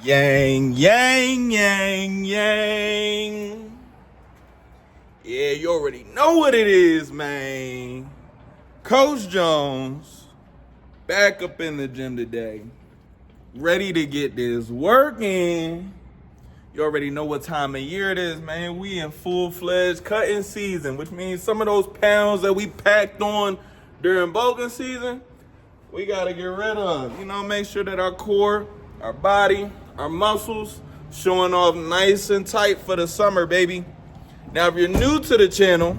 Yang, yang, yang, yang. Yeah, you already know what it is, man. Coach Jones, back up in the gym today. Ready to get this work in. You already know what time of year it is, man. We in full-fledged cutting season, which means some of those pounds that we packed on during bulking season, we gotta get rid of. Make sure that our core, our body, our muscles showing off nice and tight for the summer, baby. Now, if you're new to the channel,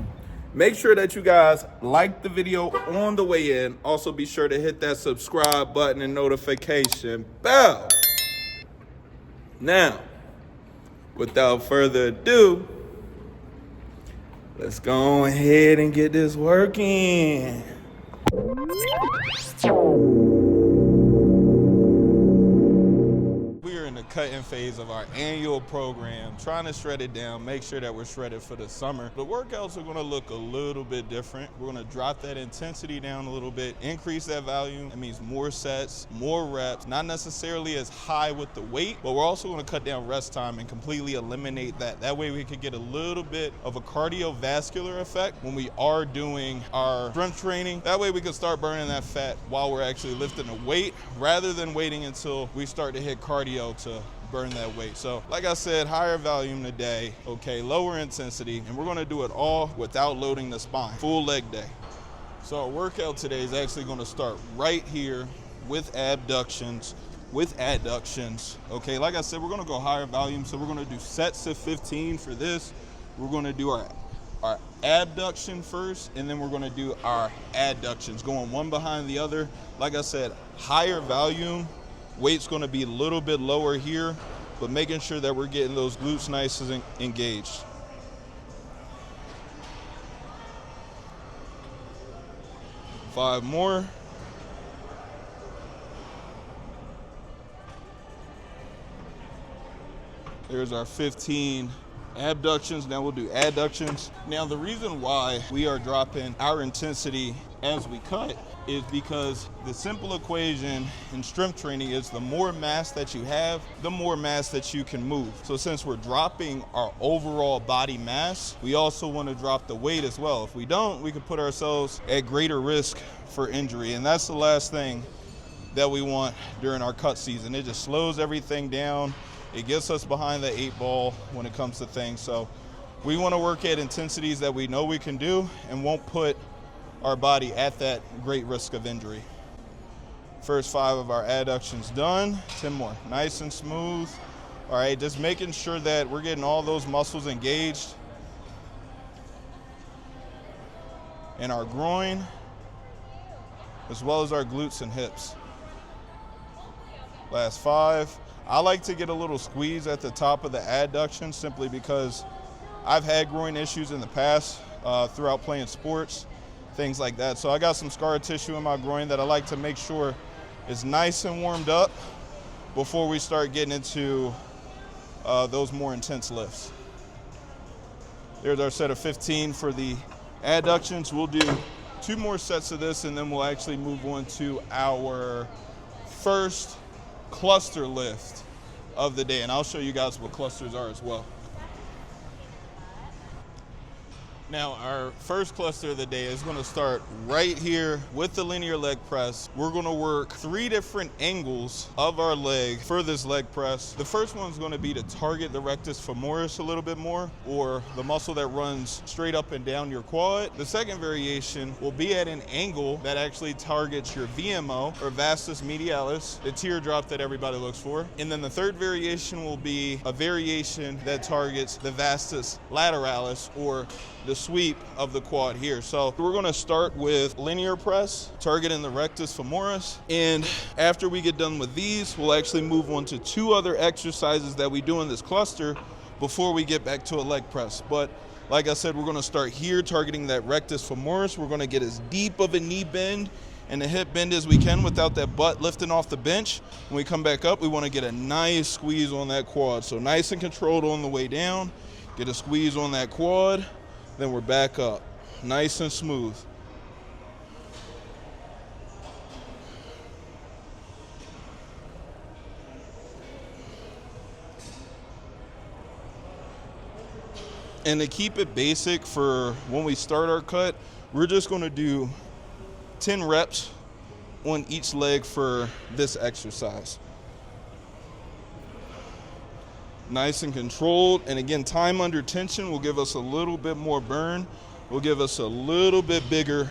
make sure that you guys like the video on the way in. Also, be sure to hit that subscribe button and notification bell. Now, without further ado, let's go ahead and get this working. We are in the cutting phase of our annual program, trying to shred it down, make sure that we're shredded for the summer. The workouts are going to look a little bit different. We're going to drop that intensity down a little bit, increase that volume. That means more sets, more reps, not necessarily as high with the weight, but we're also going to cut down rest time and completely eliminate that. That way we could get a little bit of a cardiovascular effect when we are doing our strength training. That way we can start burning that fat while we're actually lifting the weight, rather than waiting until we start to hit cardio to burn that weight. So like I said, higher volume today, okay, lower intensity, and we're gonna do it all without loading the spine. Full leg day. So our workout today is actually gonna start right here with abductions, okay? Like I said, we're gonna go higher volume, so we're gonna do sets of 15 for this. We're gonna do our abduction first, and then we're gonna do our adductions, going one behind the other. Like I said, higher volume, weight's gonna be a little bit lower here, but making sure that we're getting those glutes nice and engaged. Five more. There's our 15 abductions. Now we'll do adductions. Now the reason why we are dropping our intensity as we cut is because the simple equation in strength training is the more mass that you have, the more mass that you can move. So since we're dropping our overall body mass, we also want to drop the weight as well. If we don't, we could put ourselves at greater risk for injury, and that's the last thing that we want during our cut season. It just slows everything down. It gets us behind the 8 ball when it comes to things. So we want to work at intensities that we know we can do and won't put our body at that great risk of injury. First 5 of our adductions done, 10 more, nice and smooth. All right, just making sure that we're getting all those muscles engaged in our groin, as well as our glutes and hips. Last 5. I like to get a little squeeze at the top of the adduction, simply because I've had groin issues in the past throughout playing sports, things like that. So I got some scar tissue in my groin that I like to make sure is nice and warmed up before we start getting into those more intense lifts. There's our set of 15 for the adductions. We'll do 2 more sets of this, and then we'll actually move on to our first cluster lift of the day, and I'll show you guys what clusters are as well. Now, our first cluster of the day is going to start right here with the linear leg press. We're going to work 3 different angles of our leg for this leg press. The first one is going to be to target the rectus femoris a little bit more, or the muscle that runs straight up and down your quad. The second variation will be at an angle that actually targets your VMO, or vastus medialis, the teardrop that everybody looks for. And then the third variation will be a variation that targets the vastus lateralis, or the sweep of the quad here. So we're going to start with linear press, targeting the rectus femoris, and after we get done with these, we'll actually move on to 2 other exercises that we do in this cluster before we get back to a leg press. But like I said, we're going to start here targeting that rectus femoris. We're going to get as deep of a knee bend and a hip bend as we can without that butt lifting off the bench. When we come back up, we want to get a nice squeeze on that quad. So nice and controlled on the way down, get a squeeze on that quad, then we're back up, nice and smooth. And to keep it basic for when we start our cut, we're just gonna do 10 reps on each leg for this exercise. Nice and controlled. And again, time under tension will give us a little bit more burn, will give us a little bit bigger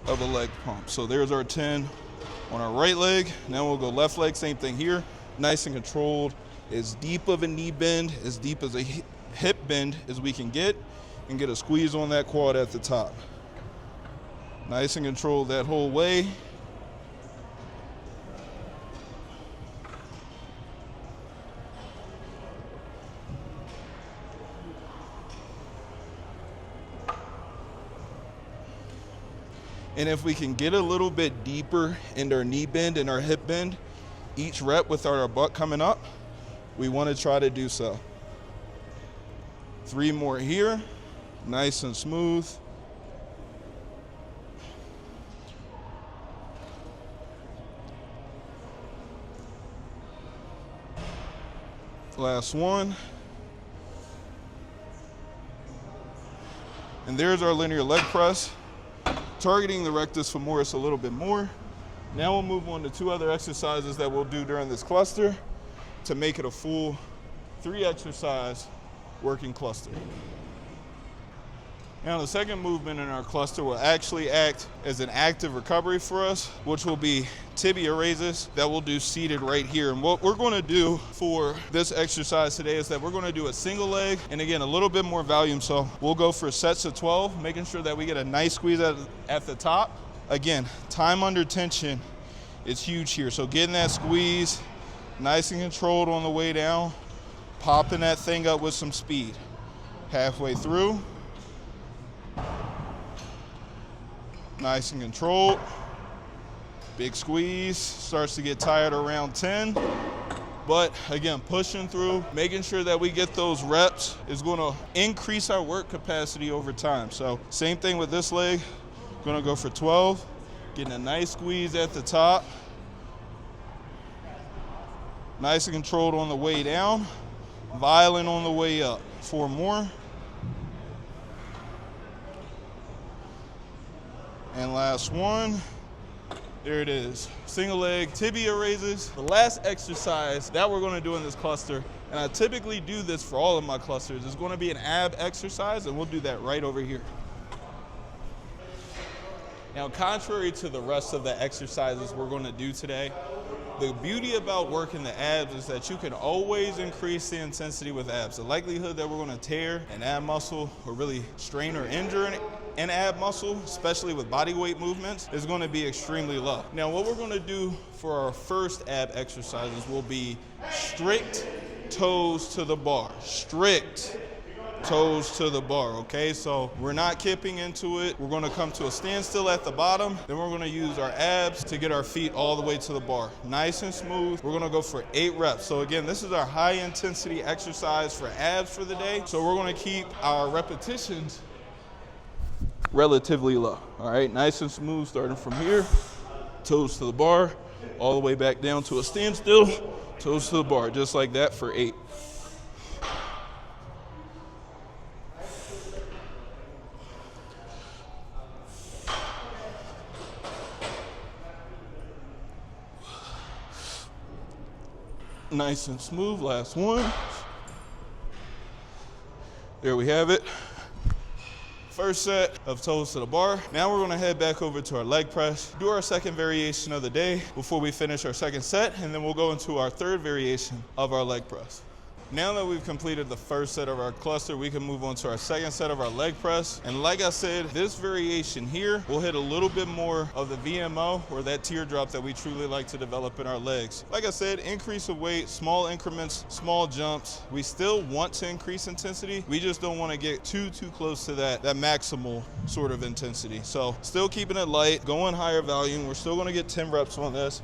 of a leg pump. So there's our 10 on our right leg. Now we'll go left leg, same thing here. Nice and controlled, as deep of a knee bend, as deep as a hip bend as we can get, and get a squeeze on that quad at the top. Nice and controlled that whole way. And if we can get a little bit deeper into our knee bend and our hip bend, each rep without our butt coming up, we want to try to do so. 3 more here, nice and smooth. Last one. And there's our linear leg press, targeting the rectus femoris a little bit more. Now we'll move on to 2 other exercises that we'll do during this cluster to make it a full 3 exercise working cluster. Now the second movement in our cluster will actually act as an active recovery for us, which will be tibia raises that we'll do seated right here. And what we're gonna do for this exercise today is that we're gonna do a single leg, and again, a little bit more volume. So we'll go for sets of 12, making sure that we get a nice squeeze at the top. Again, time under tension is huge here. So getting that squeeze, nice and controlled on the way down, popping that thing up with some speed. Halfway through. Nice and controlled. Big squeeze, starts to get tired around 10. But again, pushing through, making sure that we get those reps is gonna increase our work capacity over time. So same thing with this leg, gonna go for 12, getting a nice squeeze at the top. Nice and controlled on the way down, violent on the way up. 4 more. And last one, there it is. Single leg tibia raises. The last exercise that we're gonna do in this cluster, and I typically do this for all of my clusters, is gonna be an ab exercise, and we'll do that right over here. Now, contrary to the rest of the exercises we're gonna do today, the beauty about working the abs is that you can always increase the intensity with abs. The likelihood that we're gonna tear an ab muscle or really strain or injure an ab muscle, especially with body weight movements, is gonna be extremely low. Now, what we're gonna do for our first ab exercises will be strict toes to the bar. Strict toes to the bar, okay? So we're not kipping into it. We're gonna come to a standstill at the bottom. Then we're gonna use our abs to get our feet all the way to the bar. Nice and smooth. We're gonna go for 8 reps. So again, this is our high intensity exercise for abs for the day. So we're gonna keep our repetitions relatively low, all right? Nice and smooth, starting from here, toes to the bar, all the way back down to a standstill, toes to the bar, just like that for 8. Nice and smooth, last one. There we have it. First set of toes to the bar. Now we're gonna head back over to our leg press, do our second variation of the day before we finish our second set, and then we'll go into our third variation of our leg press. Now that we've completed the first set of our cluster, we can move on to our second set of our leg press. And like I said, this variation here will hit a little bit more of the VMO, or that teardrop that we truly like to develop in our legs. Like I said, increase of weight, small increments, small jumps. We still want to increase intensity. We just don't want to get too close to that maximal sort of intensity. So still keeping it light, going higher volume. We're still going to get 10 reps on this.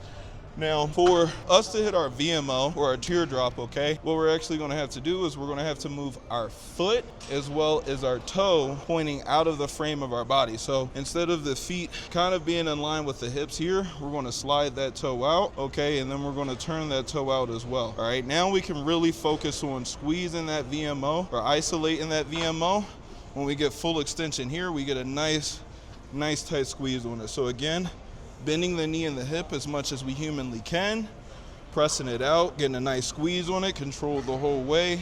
Now, for us to hit our VMO or our teardrop, okay, what we're actually going to have to do is we're going to have to move our foot as well as our toe pointing out of the frame of our body. So instead of the feet kind of being in line with the hips here, we're going to slide that toe out, okay, and then we're going to turn that toe out as well. All right, now we can really focus on squeezing that VMO or isolating that VMO. When we get full extension here, we get a nice tight squeeze on it. So again, bending the knee and the hip as much as we humanly can, pressing it out, getting a nice squeeze on it, controlled the whole way,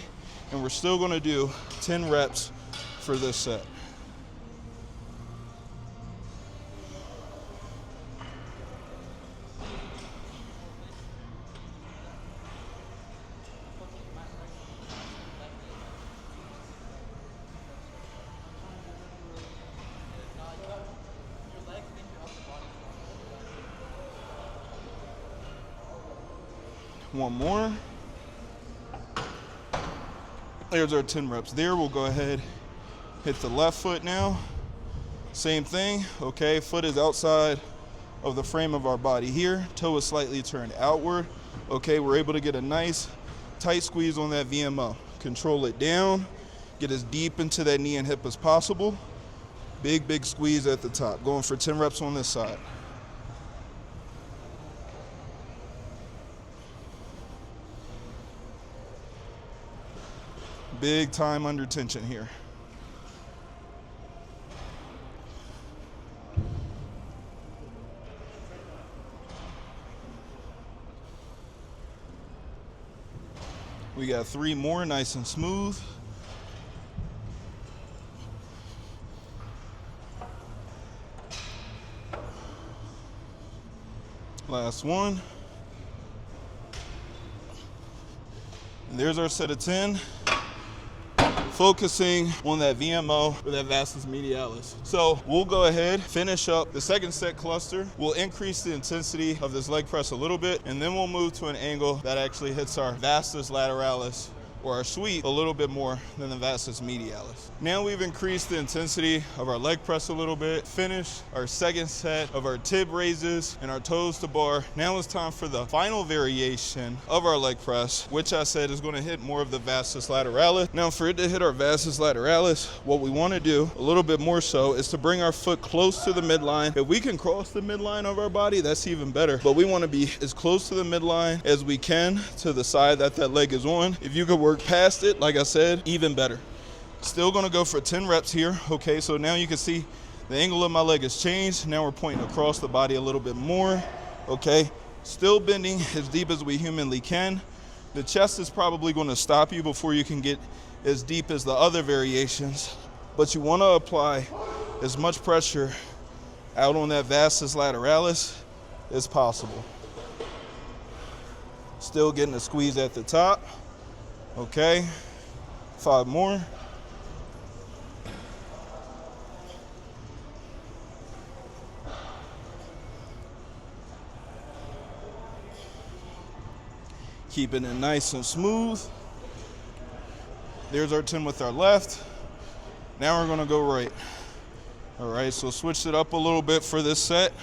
and we're still gonna do 10 reps for this set. One more. There's our 10 reps there. We'll go ahead, hit the left foot now. Same thing, okay? Foot is outside of the frame of our body here. Toe is slightly turned outward. Okay, we're able to get a nice tight squeeze on that VMO. Control it down. Get as deep into that knee and hip as possible. Big squeeze at the top. Going for 10 reps on this side. Big time under tension here. We got 3 more, nice and smooth. Last one. And there's our set of 10. Focusing on that VMO or that vastus medialis. So we'll go ahead, finish up the second set cluster. We'll increase the intensity of this leg press a little bit, and then we'll move to an angle that actually hits our vastus lateralis or our sweep a little bit more than the vastus medialis. Now we've increased the intensity of our leg press a little bit, finished our second set of our tib raises and our toes to bar. Now it's time for the final variation of our leg press, which I said is going to hit more of the vastus lateralis. Now for it to hit our vastus lateralis, what we want to do a little bit more so is to bring our foot close to the midline. If we can cross the midline of our body, that's even better, but we want to be as close to the midline as we can to the side that that leg is on. If you could work past it, like I said, even better. Still gonna go for 10 reps here. Okay, so now you can see the angle of my leg has changed. Now we're pointing across the body a little bit more. Okay, still bending as deep as we humanly can. The chest is probably gonna stop you before you can get as deep as the other variations, but you wanna apply as much pressure out on that vastus lateralis as possible. Still getting a squeeze at the top. Okay, 5 more. Keeping it nice and smooth. There's our 10 with our left. Now we're gonna go right. All right, so switched it up a little bit for this set.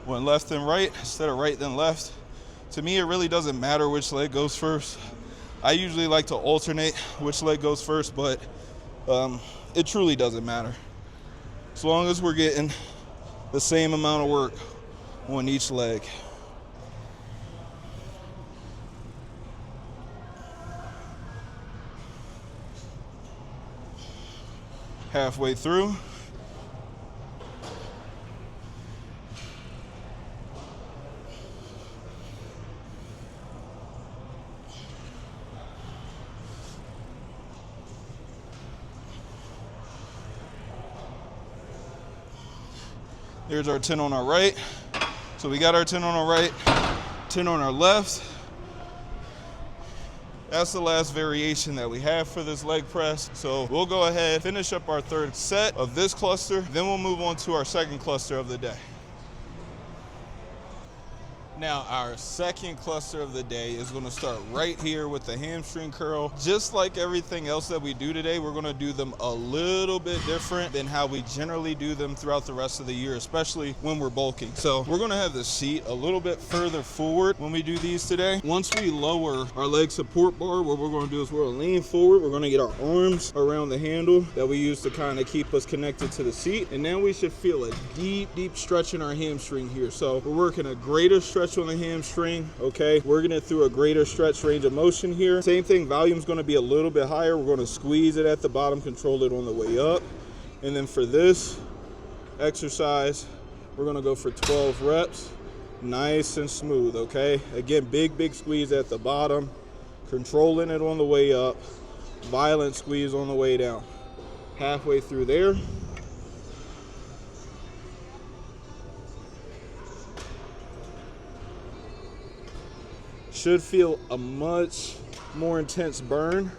Went left and right instead of right then left. To me, it really doesn't matter which leg goes first. I usually like to alternate which leg goes first, but it truly doesn't matter. As long as we're getting the same amount of work on each leg. Halfway through. There's our 10 on our right. So we got our 10 on our right, 10 on our left. That's the last variation that we have for this leg press. So we'll go ahead, finish up our third set of this cluster, then we'll move on to our second cluster of the day. Now, our second cluster of the day is going to start right here with the hamstring curl. Just like everything else that we do today, we're going to do them a little bit different than how we generally do them throughout the rest of the year, especially when we're bulking. So we're going to have the seat a little bit further forward when we do these today. Once we lower our leg support bar, what we're going to do is we're going to lean forward. We're going to get our arms around the handle that we use to kind of keep us connected to the seat. And now we should feel a deep, deep stretch in our hamstring here. So we're working a greater stretch on the hamstring, okay? Working it through a greater stretch range of motion here. Same thing, volume's gonna be a little bit higher. We're gonna squeeze it at the bottom, control it on the way up. And then for this exercise, we're gonna go for 12 reps, nice and smooth, okay? Again, big, big squeeze at the bottom, controlling it on the way up, violent squeeze on the way down. Halfway through there. Should feel a much more intense burn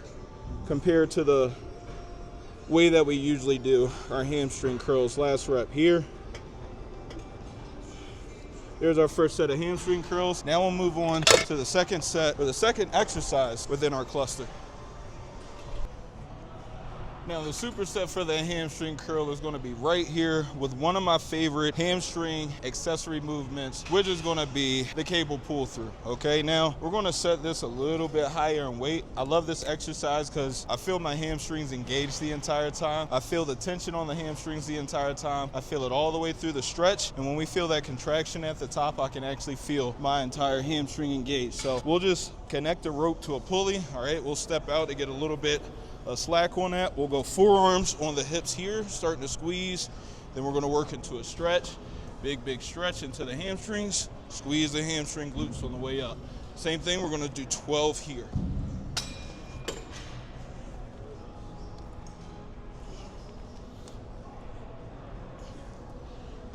compared to the way that we usually do our hamstring curls. Last rep here. There's our first set of hamstring curls. Now we'll move on to the second set, or the second exercise within our cluster. Now the superset for the hamstring curl is going to be right here with one of my favorite hamstring accessory movements, which is going to be the cable pull through. Okay, now we're going to set this a little bit higher in weight. I love this exercise because I feel my hamstrings engaged the entire time. I feel the tension on the hamstrings the entire time. I feel it all the way through the stretch. And when we feel that contraction at the top, I can actually feel my entire hamstring engaged. So we'll just connect the rope to a pulley. All right, we'll step out to get a little bit slack on that. We'll go forearms on the hips here, starting to squeeze. Then we're going to work into a stretch. Big, big stretch into the hamstrings. Squeeze the hamstring glutes on the way up. Same thing, we're going to do 12 here.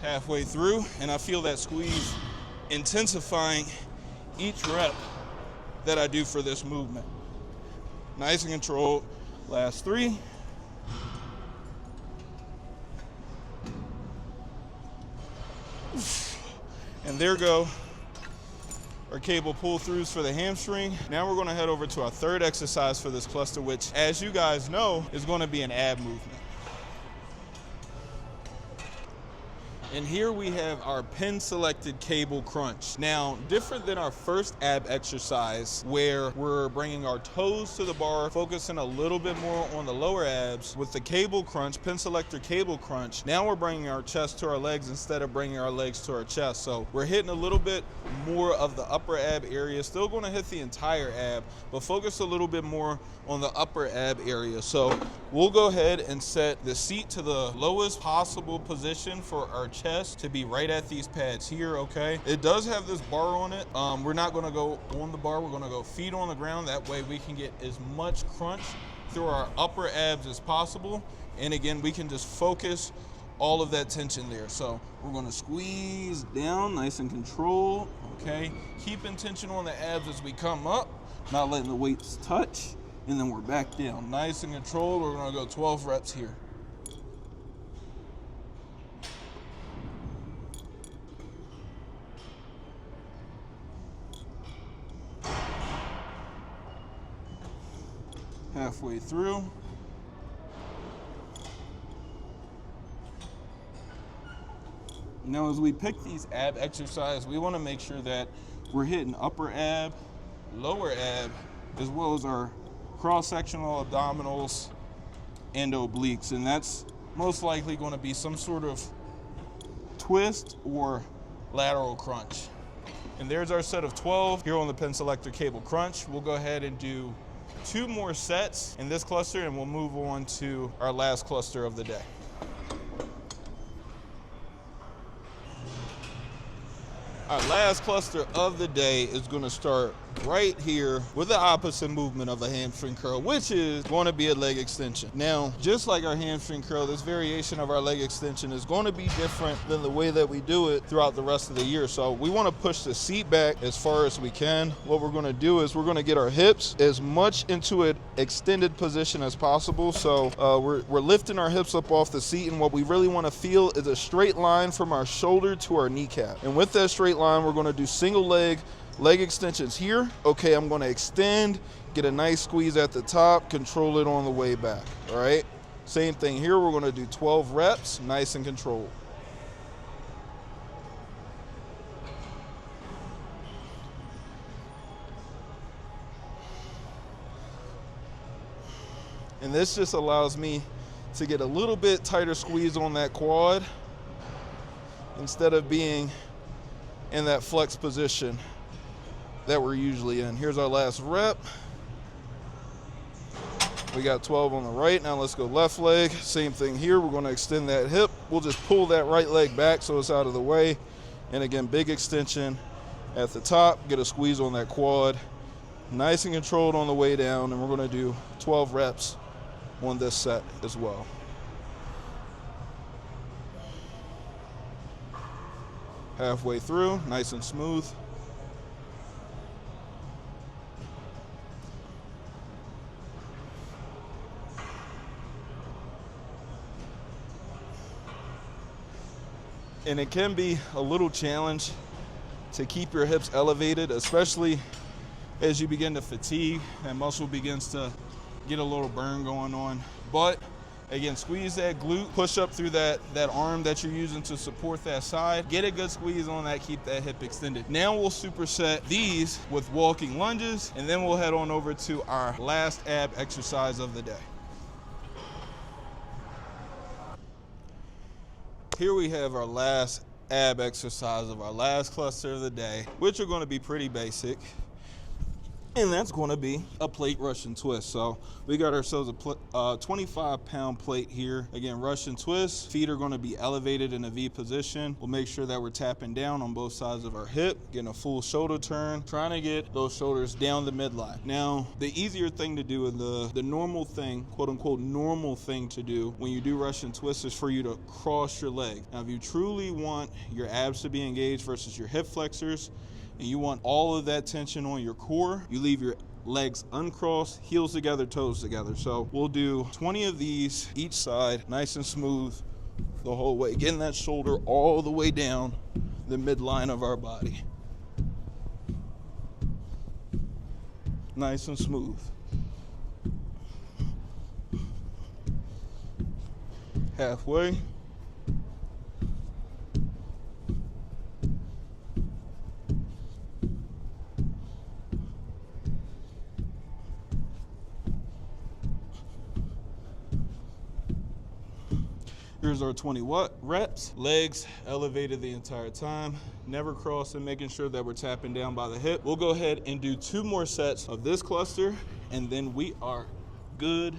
Halfway through, and I feel that squeeze intensifying each rep that I do for this movement. Nice and controlled. Last 3. And there go our cable pull throughs for the hamstring. Now we're going to head over to our third exercise for this cluster, which, as you guys know, is going to be an ab movement. And here we have our pin selected cable crunch. Now, different than our first ab exercise where we're bringing our toes to the bar, focusing a little bit more on the lower abs, with the cable crunch, pin selector cable crunch, now we're bringing our chest to our legs instead of bringing our legs to our chest. So we're hitting a little bit more of the upper ab area, still gonna hit the entire ab, but focus a little bit more on the upper ab area. So we'll go ahead and set the seat to the lowest possible position for our chest to be right at these pads here, okay? It does have this bar on it. We're not gonna go on the bar, we're gonna go feet on the ground. That way we can get as much crunch through our upper abs as possible. And again, we can just focus all of that tension there. So we're gonna squeeze down, nice and controlled, okay? Keeping tension on the abs as we come up, not letting the weights touch. And then we're back down, nice and controlled. We're gonna go 12 reps here. Halfway through. Now, as we pick these ab exercises, we wanna make sure that we're hitting upper ab, lower ab, as well as our cross-sectional abdominals and obliques, and that's most likely going to be some sort of twist or lateral crunch. And there's our set of 12 here on the pin selector cable crunch. We'll go ahead and do 2 more sets in this cluster, and we'll move on to our last cluster of the day. Our last cluster of the day is going to start right here with the opposite movement of a hamstring curl, which is going to be a leg extension. Now, just like our hamstring curl, this variation of our leg extension is going to be different than the way that we do it throughout the rest of the year. So we want to push the seat back as far as we can. What we're going to do is we're going to get our hips as much into an extended position as possible. So we're lifting our hips up off the seat, and what we really want to feel is a straight line from our shoulder to our kneecap. And with that straight line, line. We're gonna do single leg extensions here. Okay, I'm gonna extend, get a nice squeeze at the top, control it on the way back, all right? Same thing here, we're gonna do 12 reps, nice and controlled. And this just allows me to get a little bit tighter squeeze on that quad instead of being in that flex position that we're usually in. Here's our last rep. We got 12 on the right. Now let's go left leg. Same thing here. We're going to extend that hip. We'll just pull that right leg back so it's out of the way. And again, big extension at the top. Get a squeeze on that quad. Nice and controlled on the way down. And we're going to do 12 reps on this set as well. Halfway through, nice and smooth. And it can be a little challenge to keep your hips elevated, especially as you begin to fatigue and muscle begins to get a little burn going on. But again, squeeze that glute, push up through that arm that you're using to support that side. Get a good squeeze on that, keep that hip extended. Now we'll superset these with walking lunges, and then we'll head on over to our last ab exercise of the day. Here we have our last ab exercise of our last cluster of the day, which are going to be pretty basic. And that's going to be a plate Russian twist. So we got ourselves a 25-pound plate here. Again, Russian twist. Feet are going to be elevated in a V position. We'll make sure that we're tapping down on both sides of our hip, getting a full shoulder turn, trying to get those shoulders down the midline. Now, the easier thing to do and the normal thing, quote unquote, normal thing to do when you do Russian twist is for you to cross your leg. Now, if you truly want your abs to be engaged versus your hip flexors, and you want all of that tension on your core, you leave your legs uncrossed, heels together, toes together. So we'll do 20 of these each side, nice and smooth the whole way, getting that shoulder all the way down the midline of our body. Nice and smooth. Halfway. Here's our 20 reps. Legs elevated the entire time, never crossing, making sure that we're tapping down by the hip. We'll go ahead and do 2 more sets of this cluster, and then we are good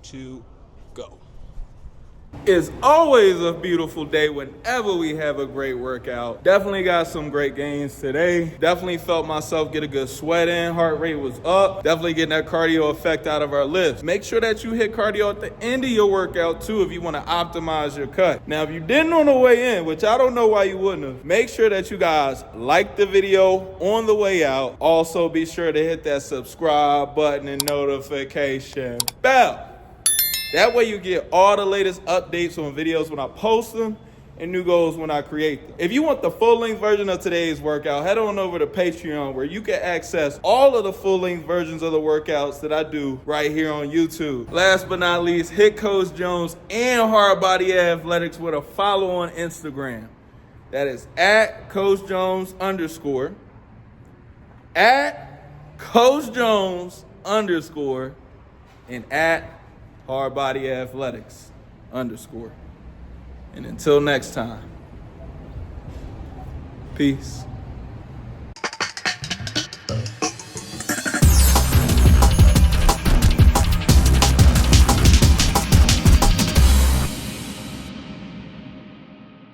to go. It's always a beautiful day whenever we have a great workout. Definitely got some great gains today. Definitely felt myself get a good sweat in. Heart rate was up. Definitely getting that cardio effect out of our lifts. Make sure that you hit cardio at the end of your workout too if you want to optimize your cut. Now, if you didn't on the way in, which I don't know why you wouldn't have, make sure that you guys like the video on the way out. Also, be sure to hit that subscribe button and notification bell. That way you get all the latest updates on videos when I post them and new goals when I create them. If you want the full-length version of today's workout, head on over to Patreon where you can access all of the full-length versions of the workouts that I do right here on YouTube. Last but not least, hit Coach Jones and Hardbody Athletics with a follow on Instagram. That is at Coach Jones _, at Coach Jones _ and at Hardbody Athletics _. And until next time, peace.